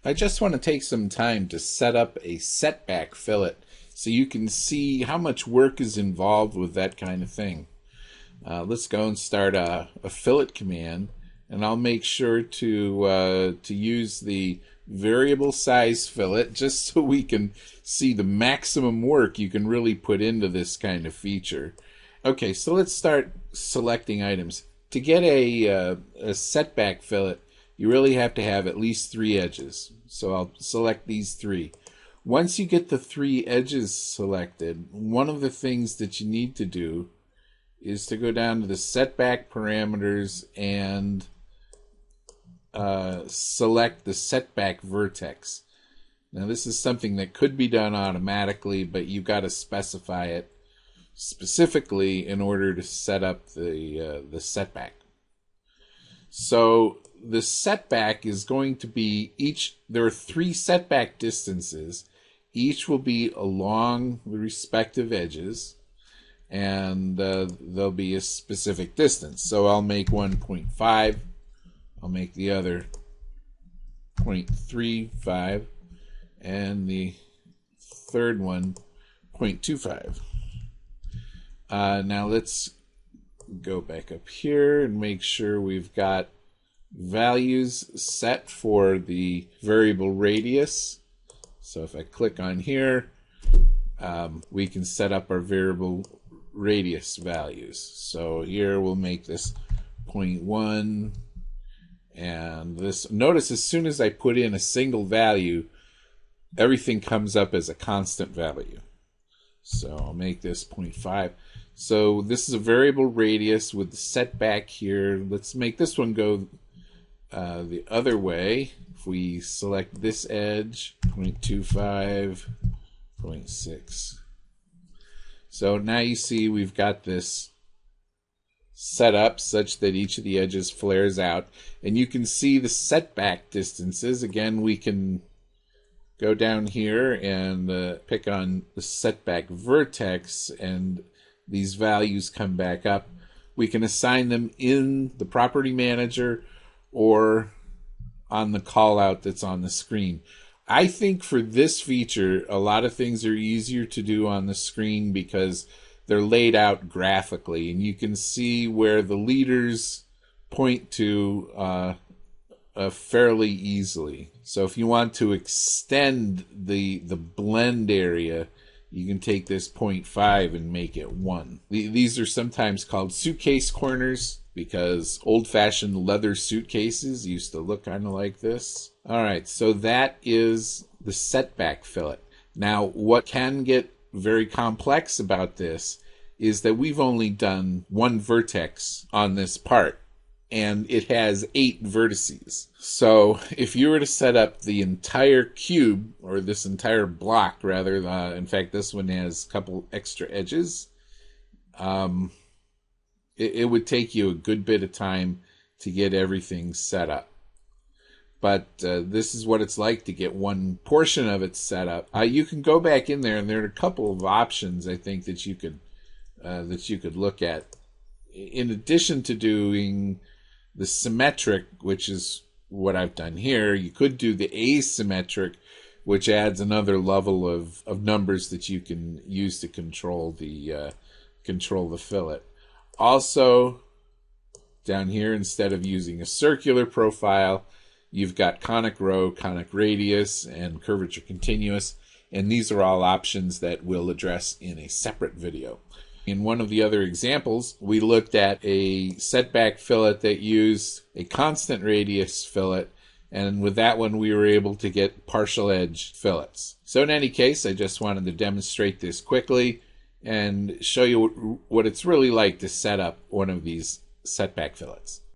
I just want to take some time to set up a setback fillet so you can see how much work is involved with that kind of thing. Let's go and start a fillet command, and I'll make sure to use the variable size fillet just so we can see the maximum work you can really put into this kind of feature. Okay, so let's start selecting items. To get a setback fillet, you really have to have at least 3 edges. So I'll select these 3. Once you get the 3 edges selected, one of the things that you need to do is to go down to the setback parameters and select the setback vertex. Now this is something that could be done automatically, but you've got to specify it specifically in order to set up the setback. So the setback is going to be there are 3 setback distances. Each will be along the respective edges, and there'll be a specific distance. So I'll make one 0.5, I'll make the other 0.35, and the third one 0.25. Now let's go back up here and make sure we've got values set for the variable radius. So if I click on here, we can set up our variable radius values. So here we'll make this 0.1, and this, notice as soon as I put in a single value, everything comes up as a constant value. So I'll make this 0.5. So this is a variable radius with the setback here. Let's make this one go the other way. If we select this edge, 0.25, 0.6. So now you see we've got this set up such that each of the edges flares out, and you can see the setback distances. Again, we can go down here and pick on the setback vertex, and these values come back up. We can assign them in the property manager or on the callout that's on the screen. I think for this feature, a lot of things are easier to do on the screen because they're laid out graphically, and you can see where the leaders point to fairly easily. So if you want to extend the blend area, you can take this 0.5 and make it 1. These are sometimes called suitcase corners because old-fashioned leather suitcases used to look kind of like this. All right, so that is the setback fillet. Now, what can get very complex about this is that we've only done 1 vertex on this part, and it has 8 vertices. So if you were to set up the entire cube, or this entire block rather, in fact this one has a couple extra edges, it would take you a good bit of time to get everything set up. But this is what it's like to get one portion of it set up. You can go back in there, and there are a couple of options I think that you could look at. In addition to doing the symmetric, which is what I've done here, you could do the asymmetric, which adds another level of numbers that you can use to control the fillet. Also, down here, instead of using a circular profile, you've got conic row, conic radius, and curvature continuous, and these are all options that we'll address in a separate video. In one of the other examples, we looked at a setback fillet that used a constant radius fillet, and with that one we were able to get partial edge fillets. So in any case, I just wanted to demonstrate this quickly and show you what it's really like to set up one of these setback fillets.